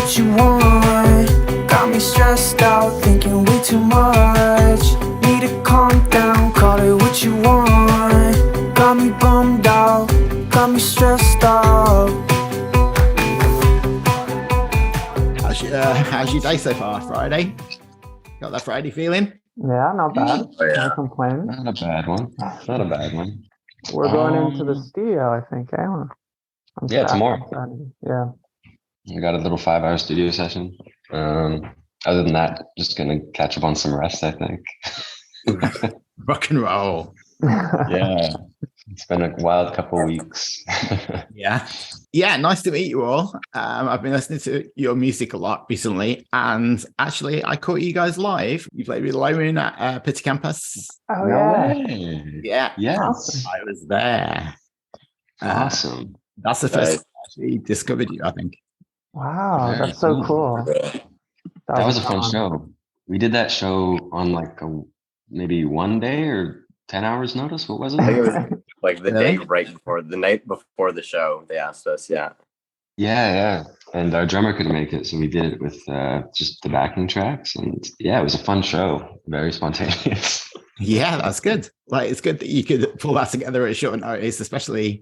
what you want. Got me stressed out, thinking way too much. Need to calm down, call it what you want. Got me bummed out, got me stressed out. How's your day so far? Friday? Got that Friday feeling? Yeah, not bad. Oh, yeah. Can't complain. Not a bad one. Not a bad one. We're going into the studio, I think. Yeah, tomorrow. Yeah. We got a little 5-hour studio session. Other than that, just gonna catch up on some rest, I think. Rock and roll. Yeah. It's been a wild couple of weeks. Yeah, nice to meet you all. I've been listening to your music a lot recently, and actually I caught you guys live. You played with Lowen at Petit Campus. Oh, yeah. Yeah. Yes. Awesome. I was there. Awesome. That's the first time I actually discovered you, I think. Wow, Very that's so cool. That was a fun show. We did that show on like maybe 1 day or 10 hours notice. What was it? I think it was like the Really? day the night before the show. They asked us, yeah. Yeah. And our drummer couldn't make it, so we did it with just the backing tracks. And yeah, it was a fun show. Very spontaneous. Yeah, that's good. Like, it's good that you could pull that together at short notice, especially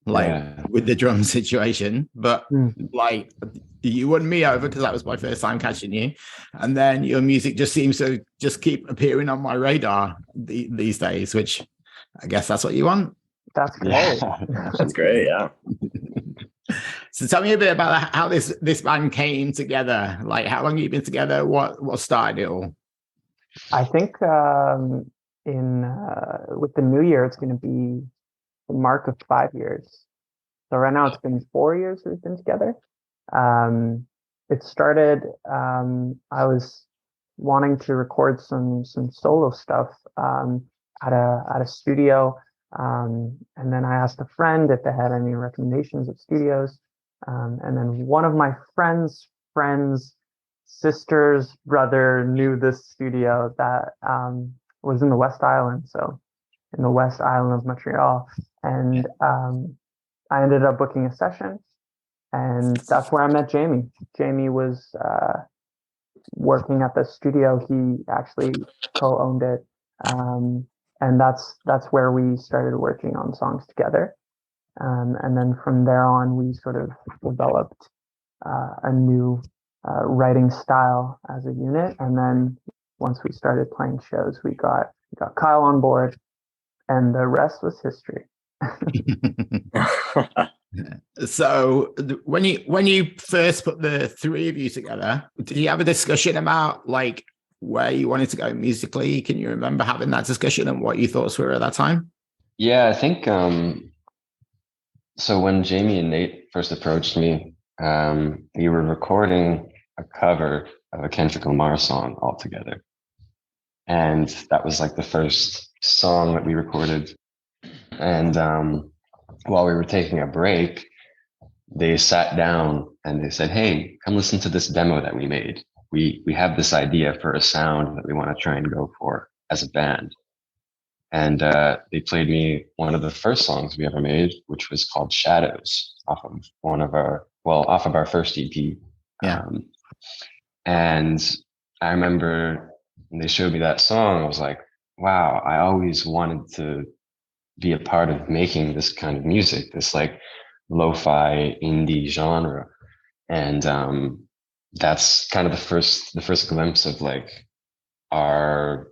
with the drum situation. But like, you won me over because that was my first time catching you, and then your music just seems to just keep appearing on my radar these days, which I guess that's what you want. That's great. Yeah. That's great, yeah. So tell me a bit about how this band came together. Like, how long have you been together? What started it all? I think with the new year, it's going to be the mark of 5 years. So right now it's been 4 years we've been together. It started, I was wanting to record some solo stuff at a studio. And then I asked a friend if they had any recommendations of studios. And then one of my friend's sister's brother knew this studio that was in the West Island. So in the West Island of Montreal. And I ended up booking a session. And that's where I met Jamie. Jamie was working at the studio. He actually co-owned it. And that's where we started working on songs together. And then from there on, we sort of developed a new writing style as a unit. And then once we started playing shows, we got Kyle on board, and the rest was history. So when you first put the three of you together, did you have a discussion about like where you wanted to go musically? Can you remember having that discussion and what your thoughts were at that time? Yeah, I think so when Jamie and Nate first approached me, we were recording a cover of a Kendrick Lamar song all together. And that was like the first song that we recorded. And while we were taking a break, they sat down and they said, "Hey, come listen to this demo that we made. We have this idea for a sound that we want to try and go for as a band." And they played me one of the first songs we ever made, which was called Shadows, off of our first EP. Yeah. And I remember when they showed me that song, I was like, wow, I always wanted to be a part of making this kind of music, this like lo-fi indie genre. And that's kind of the first glimpse of like our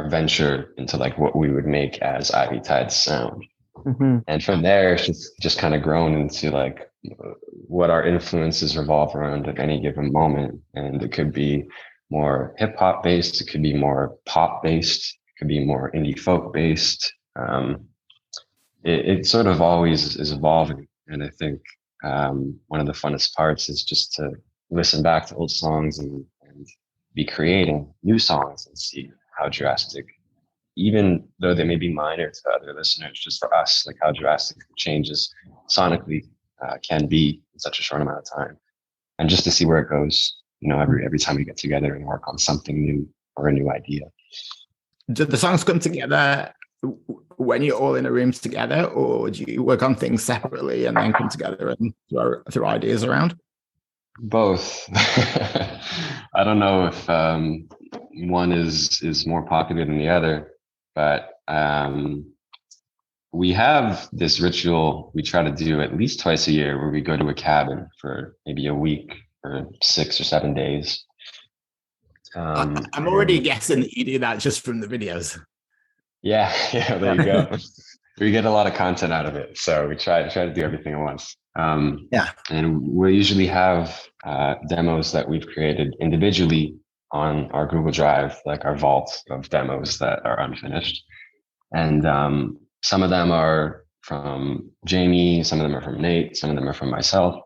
venture into like what we would make as Ivytide's sound. Mm-hmm. And from there, it's just kind of grown into like what our influences revolve around at any given moment. And it could be more hip hop based, it could be more pop based, it could be more indie folk based. It sort of always is evolving. And I think one of the funnest parts is just to listen back to old songs and be creating new songs and see how drastic, even though they may be minor to other listeners, just for us, like how drastic changes sonically can be in such a short amount of time. And just to see where it goes, every time we get together and work on something new or a new idea. Do the songs come together when you're all in a room together, or do you work on things separately and then come together and throw ideas around? Both. I don't know if one is more popular than the other, but we have this ritual we try to do at least twice a year where we go to a cabin for maybe a week or 6 or 7 days. I'm already guessing that you do that just from the videos. Yeah, there you go. We get a lot of content out of it, so we try to do everything at once. And we usually have demos that we've created individually on our Google Drive, like our vault of demos that are unfinished. And some of them are from Jamie, some of them are from Nate, some of them are from myself.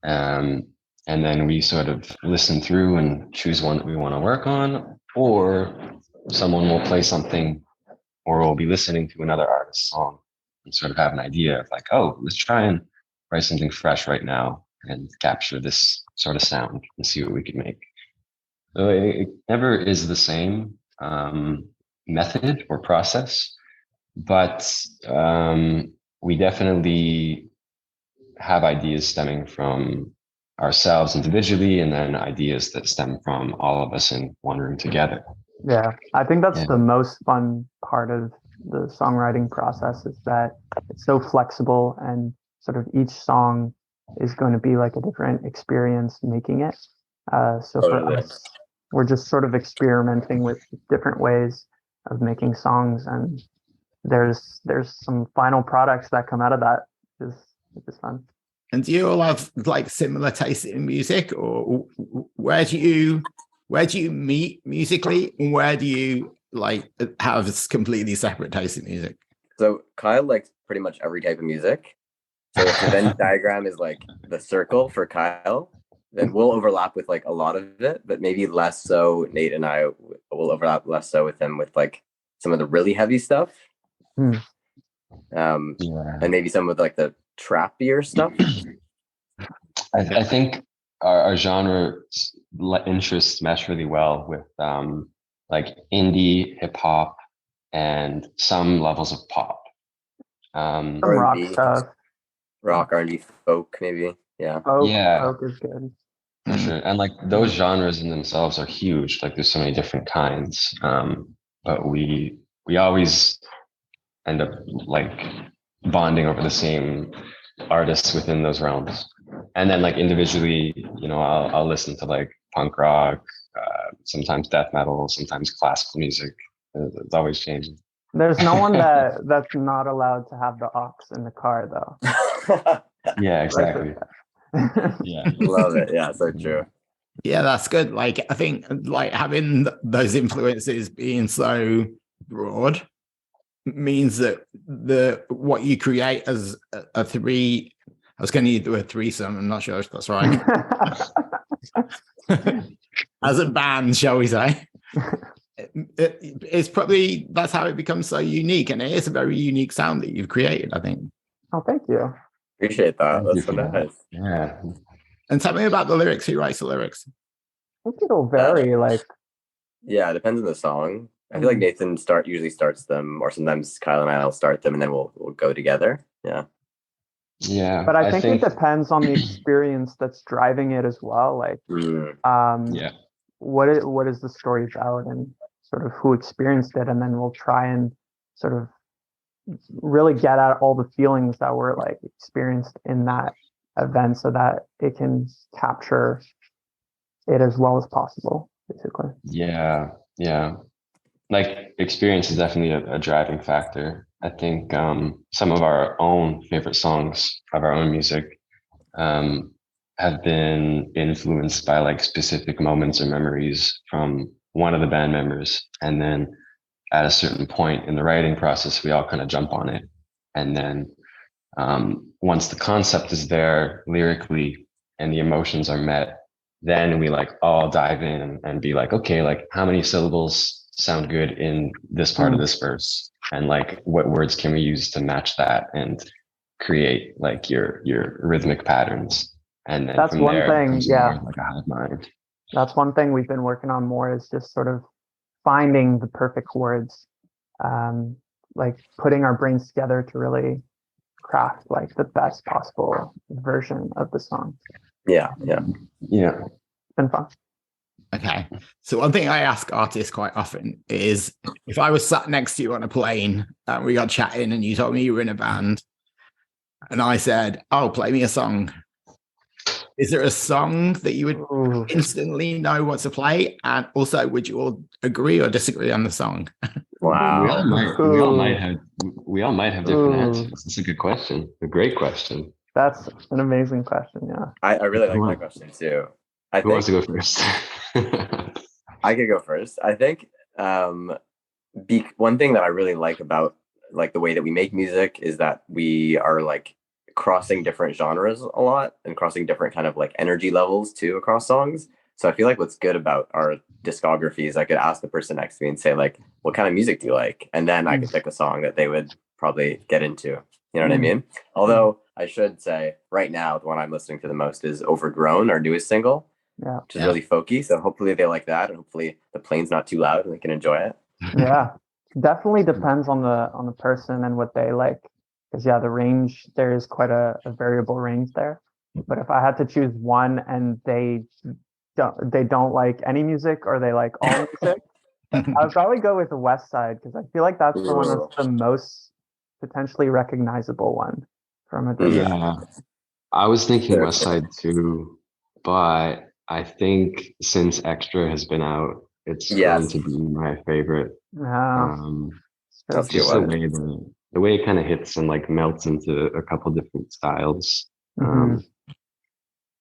And then we sort of listen through and choose one that we want to work on, or someone will play something, or we'll be listening to another artist's song and sort of have an idea of like, oh, let's try and write something fresh right now and capture this sort of sound and see what we can make. So it never is the same method or process, but we definitely have ideas stemming from ourselves individually, and then ideas that stem from all of us in one room together. Yeah, I think that's the most fun part of the songwriting process, is that it's so flexible, and sort of each song is going to be like a different experience making it. So for us, we're just sort of experimenting with different ways of making songs, and there's some final products that come out of that, which is fun. And do you all have like similar taste in music, or where do you meet musically, and where do you like have this completely separate taste in music? So Kyle likes pretty much every type of music. So if the Venn diagram is like the circle for Kyle, then we'll overlap with like a lot of it, but maybe less so. Nate and I will overlap less so with him with like some of the really heavy stuff. And maybe some of like the trappier stuff. I think our genre interests mesh really well with like indie, hip hop, and some levels of pop. Some rock stuff. Rock, R&B, folk, maybe. Yeah. Folk is good. For sure. And like those genres in themselves are huge. Like there's so many different kinds. But we always end up like bonding over the same artists within those realms. And then like individually, you know, I'll listen to like punk rock, sometimes death metal, sometimes classical music. It's always changing. There's no one that's not allowed to have the aux in the car, though. Yeah, exactly. Yeah, love it. Yeah, so true. Yeah, that's good. Like I think like having those influences being so broad means that what you create as a three. I was going to do a threesome. I'm not sure if that's right. As a band, shall we say? It's probably, that's how it becomes so unique, and it is a very unique sound that you've created, I think. Oh, thank you. Appreciate that. That's so nice. Yeah. And tell me about the lyrics. Who writes the lyrics? I think it'll vary. Yeah, it depends on the song. I feel like Nathan usually starts them, or sometimes Kyle and I will start them, and then we'll go together. Yeah. But I think it depends on the experience that's driving it as well. Like, what is the story about, and sort of who experienced it, and then we'll try and sort of really get at all the feelings that were like experienced in that event, so that it can capture it as well as possible, basically. Yeah. Like experience is definitely a driving factor. I think some of our own favorite songs of our own music have been influenced by like specific moments or memories from one of the band members. And then at a certain point in the writing process, we all kind of jump on it. And then once the concept is there lyrically and the emotions are met, then we like all dive in and be like, okay, like how many syllables sound good in this part of this verse, and like what words can we use to match that and create like your rhythmic patterns. And then that's one thing. Yeah, like a hive mind. That's one thing we've been working on more, is just sort of finding the perfect words, like putting our brains together to really craft like the best possible version of the song. Yeah. Been fun. Okay. So one thing I ask artists quite often is if I was sat next to you on a plane and we got chatting and you told me you were in a band and I said, oh, play me a song. Is there a song that you would instantly know what to play? And also, would you all agree or disagree on the song? Wow. We all might have different answers. It's a good question. A great question. That's an amazing question. Yeah. I really like that question too. Who wants to go first? I could go first. I think one thing that I really like about like the way that we make music is that we are like crossing different genres a lot and crossing different kind of like energy levels too across songs. So I feel like what's good about our discography is I could ask the person next to me and say like, what kind of music do you like? And then I could pick a song that they would probably get into. You know what I mean? Although I should say right now, the one I'm listening to the most is Overgrown, our newest single, which is really folky. So hopefully they like that, and hopefully the plane's not too loud and they can enjoy it. Yeah, definitely depends on the person and what they like. Because the range, there is quite a variable range there. But if I had to choose one and they don't like any music or they like all music, I would probably go with the West Side because I feel like that's the one that's the most potentially recognizable one from a different. Yeah, I was thinking West Side too, but I think since Extra has been out, it's going to be my favorite. That's just the way it kind of hits and like melts into a couple different styles.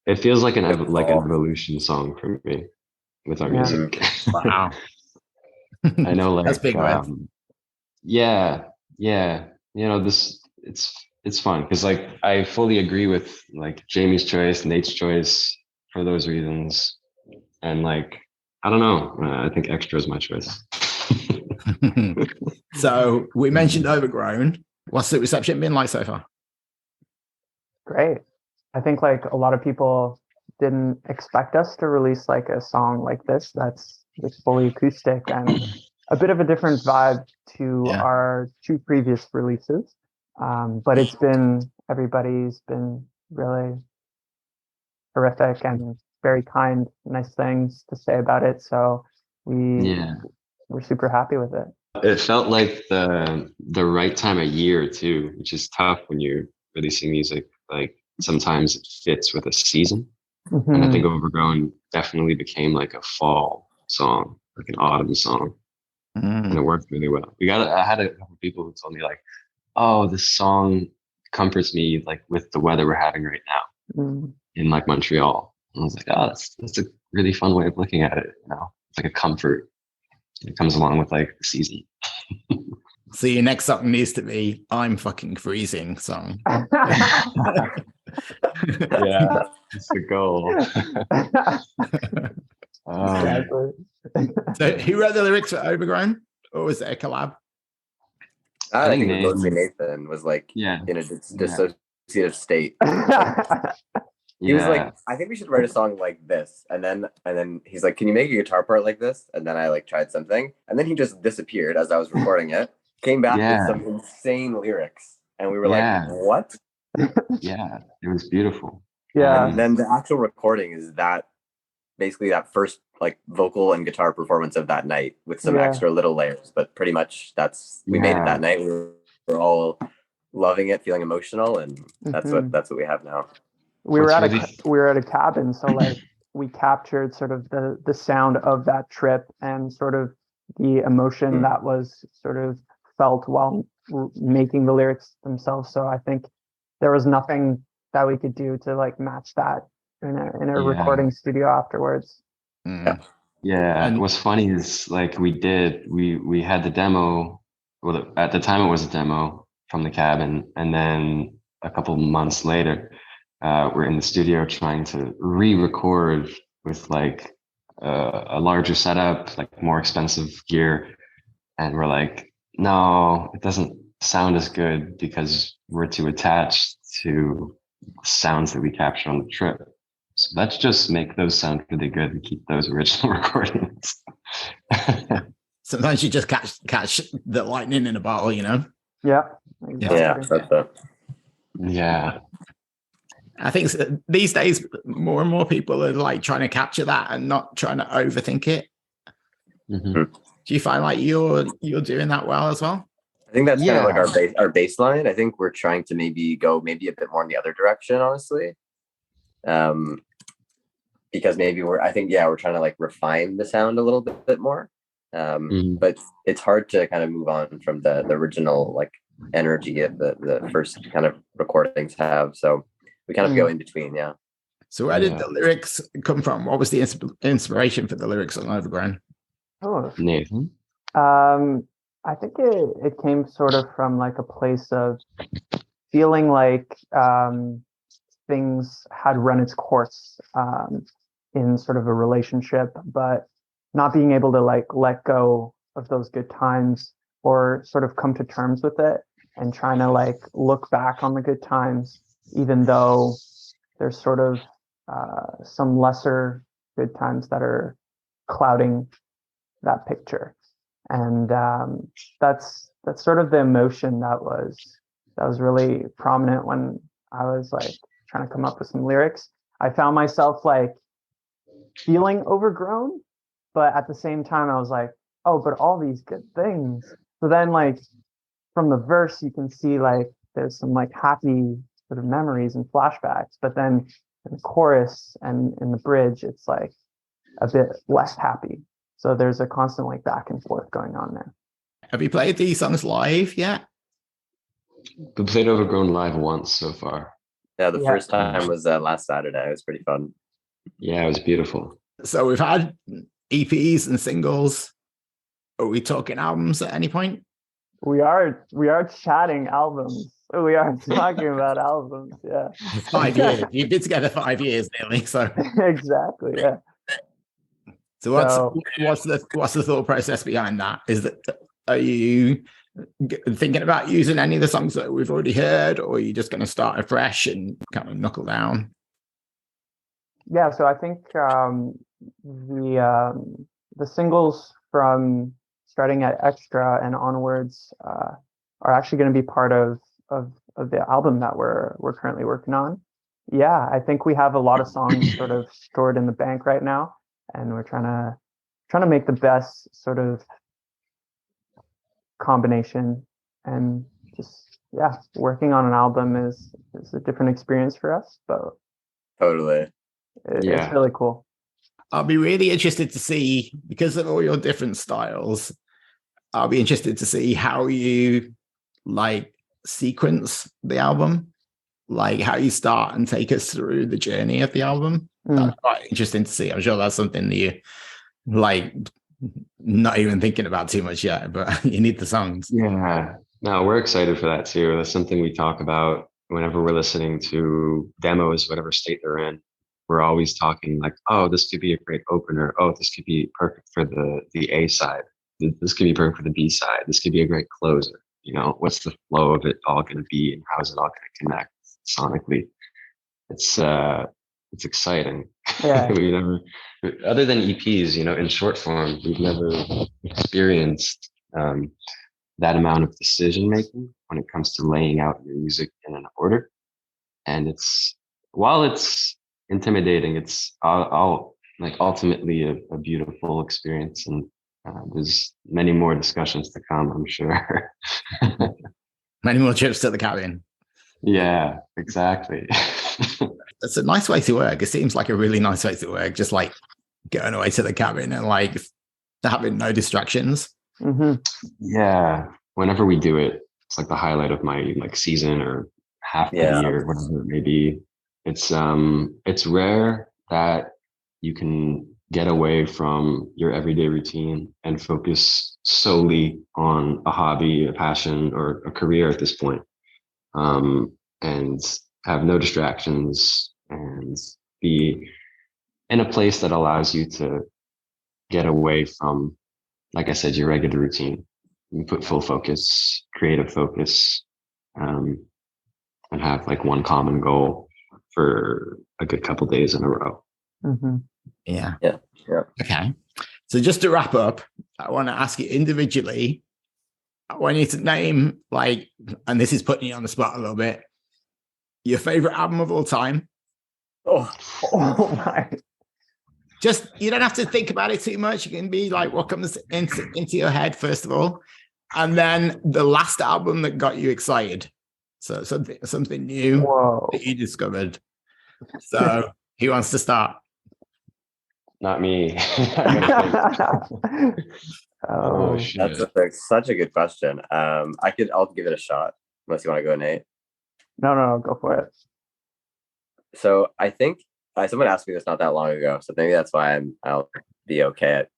It feels like an evolution song for me with our music. Wow. I know, like that's big, right? Yeah. You know, it's fun because like I fully agree with like Jamie's choice, Nate's choice for those reasons, and like I don't know, I think Extra is my choice. So we mentioned Overgrown. What's the reception been like so far? Great. I think like a lot of people didn't expect us to release like a song like this that's fully acoustic and a bit of a different vibe to our two previous releases. But everybody's been really terrific and very kind, nice things to say about it. So we're super happy with it. It felt like the right time of year too, which is tough when you're releasing music. Like sometimes it fits with a season. And I think Overgrown definitely became like a fall song, like an autumn song. And it worked really well. I had a couple people who told me like, oh, this song comforts me like with the weather we're having right now in like Montreal. And I was like, oh, that's a really fun way of looking at it. You know, it's like a comfort. It comes along with like the season. So your next song needs to be "I'm Fucking Freezing" song. Yeah, it's the goal. Exactly. So who wrote the lyrics for Overgrown, or was it a collab? I think mostly Nathan was like in a dissociative state. He was like, I think we should write a song like this. And then he's like, can you make a guitar part like this? And then I like tried something. And then he just disappeared as I was recording it, came back with some insane lyrics. And we were like, what? Yeah, it was beautiful. Yeah. And then the actual recording is basically that first like vocal and guitar performance of that night with some extra little layers. But pretty much we made it that night. We were all loving it, feeling emotional. And that's what we have now. We were at a cabin, so like we captured sort of the sound of that trip and sort of the emotion that was sort of felt while making the lyrics themselves. So I think there was nothing that we could do to like match that in a recording studio afterwards. Yeah. And what's funny is like we had the demo. Well, at the time it was a demo from the cabin, and then a couple months later. We're in the studio trying to re-record with like a larger setup, like more expensive gear. And we're like, no, it doesn't sound as good because we're too attached to sounds that we captured on the trip. So let's just make those sound really good and keep those original recordings. Sometimes you just catch the lightning in a bottle, you know? Yeah. Exactly. Yeah, that's it. Yeah. I think these days more and more people are like trying to capture that and not trying to overthink it. Mm-hmm. Do you find like you're doing that well as well? I think that's kind of like our baseline. I think we're trying to maybe go a bit more in the other direction, honestly. Because maybe we're trying to like refine the sound a little bit more. But it's hard to kind of move on from the original like energy that the first kind of recordings have. So we kind of go in between, yeah. So where did the lyrics come from? What was the inspiration for the lyrics on Overgrown? Oh, Nathan? I think it came sort of from like a place of feeling like things had run its course in sort of a relationship, but not being able to like let go of those good times or sort of come to terms with it, and trying to like look back on the good times, even though there's sort of some lesser good times that are clouding that picture. And that's sort of the emotion that was really prominent when I was like trying to come up with some lyrics. I found myself like feeling overgrown, but at the same time I was like, oh, but all these good things. So then like from the verse you can see like there's some like happy sort of memories and flashbacks, but then in the chorus and in the bridge it's like a bit less happy. So there's a constant like back and forth going on there. Have you played these songs live yet? We played Overgrown live once so far. Yeah, the first time was last Saturday. It was pretty fun. Yeah, it was beautiful. So we've had EPs and singles. Are we talking albums at any point? We are chatting albums. We are talking about albums. Yeah. 5 years. You've been together 5 years nearly. So exactly. Yeah. So what's the thought process behind that? Are you thinking about using any of the songs that we've already heard, or are you just going to start afresh and kind of knuckle down? Yeah, so I think the singles from starting at Extra and onwards are actually going to be part of the album that we're currently working on. Yeah, I think we have a lot of songs sort of stored in the bank right now, and we're trying to make the best sort of combination. And just working on an album is a different experience for us, but totally it's really cool. I'll be really interested to see, because of all your different styles, I'll be interested to see how you like sequence the album, like how you start and take us through the journey of the album. That's quite interesting to see. I'm sure that's something that you like not even thinking about too much yet, but you need the songs. Yeah, no, we're excited for that too. That's something we talk about whenever we're listening to demos, whatever state they're in. We're always talking like, oh, this could be a great opener. Oh, this could be perfect for the A side. This could be perfect for the B side. This could be a great closer. You know, what's the flow of it all going to be, and how is it all going to connect sonically? It's exciting. Yeah. We never, other than EPs, you know, in short form, we've never experienced that amount of decision making when it comes to laying out your music in an order. And while it's intimidating, it's all like ultimately a beautiful experience, and there's many more discussions to come, I'm sure. Many more trips to the cabin. Yeah, exactly. It's a nice way to work. It seems like a really nice way to work, just like going away to the cabin and like having no distractions. Mm-hmm. Yeah, whenever we do it, it's like the highlight of my like season or half the year, whatever it may be. It's rare that you can get away from your everyday routine and focus solely on a hobby, a passion, or a career at this point, and have no distractions and be in a place that allows you to get away from, like I said, your regular routine. You put full focus, creative focus, and have like one common goal for a good couple days in a row. Mm-hmm. Yeah. Okay. So just to wrap up, I want to ask you individually, I want you to name, like, and this is putting you on the spot a little bit, your favorite album of all time, Oh, Oh my. Just, you don't have to think about it too much. You can be like what comes into your head first of all, and then the last album that got you excited. So something new Whoa. that you discovered. So who wants to start? Not me. I'm gonna think. Oh, shit. that's such a good question. I'll give it a shot unless you want to go, Nate. no, go for it. So I think someone asked me this not that long ago, so maybe that's why I'll be okay at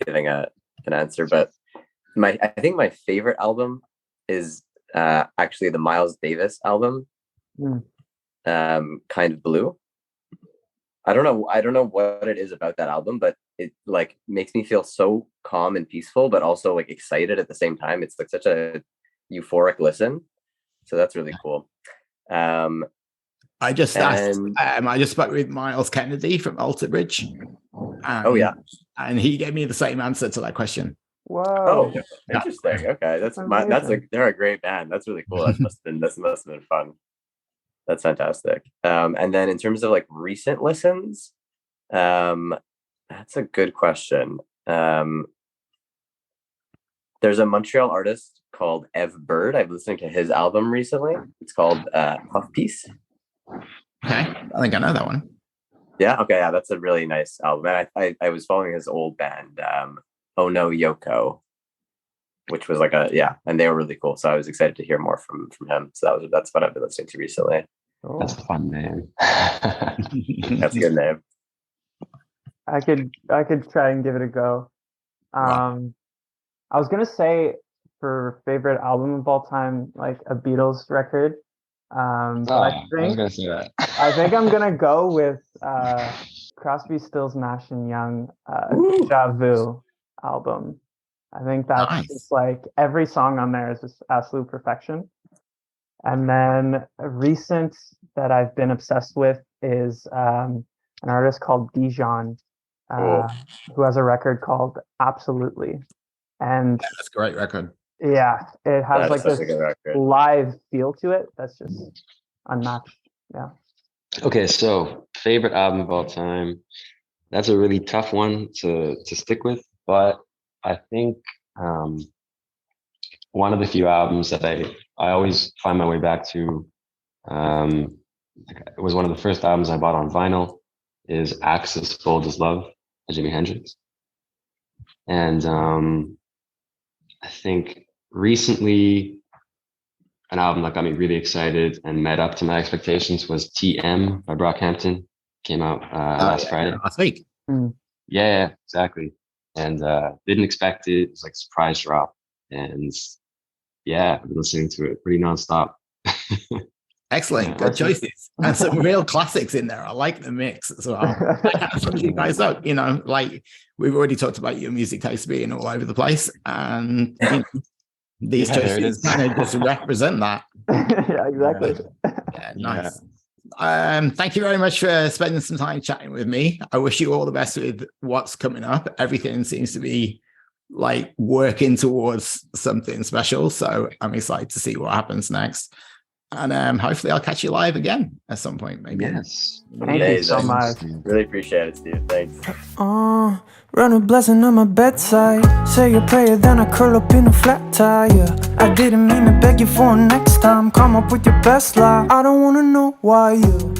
giving an answer. But I think my favorite album is actually the Miles Davis album, Kind of Blue. I don't know what it is about that album, but it like makes me feel so calm and peaceful, but also like excited at the same time. It's like such a euphoric listen, so that's really cool. I just asked. I just spoke with Miles Kennedy from Alter Bridge. Oh yeah, and he gave me the same answer to that question. Whoa. Oh, interesting. Okay, they're a great band. That's really cool. That must have been fun. That's fantastic. And then in terms of like recent listens, that's a good question. There's a Montreal artist called Ev Bird. I've listened to his album recently. It's called Puff Piece. Okay, I think I know that one. Yeah. Okay. Yeah, that's a really nice album. And I was following his old band, Oh No Yoko, which was like and they were really cool. So I was excited to hear more from him. So that's what I've been listening to recently. Oh. That's a fun name. That's a good name. I could try and give it a go. I was gonna say for favorite album of all time, like a Beatles record. But I was gonna say that. I think I'm gonna go with Crosby, Stills, Nash and Young Deja Vu album. I think that's just like every song on there is just absolute perfection. And then a recent that I've been obsessed with is an artist called Dijon, who has a record called Absolutely. And that's a great record. Yeah, it has like this live feel to it that's just unmatched. Yeah. Okay, so favorite album of all time. That's a really tough one to stick with, but I think one of the few albums that I always find my way back to, it was one of the first albums I bought on vinyl, is Axis Bold as Love by Jimi Hendrix. And I think recently an album that got me really excited and met up to my expectations was TM by Brockhampton. Came out last Friday. Last week. Yeah, exactly. And didn't expect it. It was like a surprise drop. And yeah, I've been listening to it pretty nonstop. Excellent. Good choices. And some real classics in there. I like the mix as well. Some of you guys up, like we've already talked about your music taste being all over the place. And these choices kind of just represent that. Yeah, exactly. Yeah, nice. Thank you very much for spending some time chatting with me. I wish you all the best with what's coming up. Everything seems to be like working towards something special. So I'm excited to see what happens next. And hopefully I'll catch you live again at some point, maybe. Yes. Thank you so much. Really appreciate it, Steve. Thanks. Run a blessing on my bedside. Say a prayer, then I curl up in a flat tire. I didn't mean to beg you for next time. Come up with your best lie. I don't wanna know why you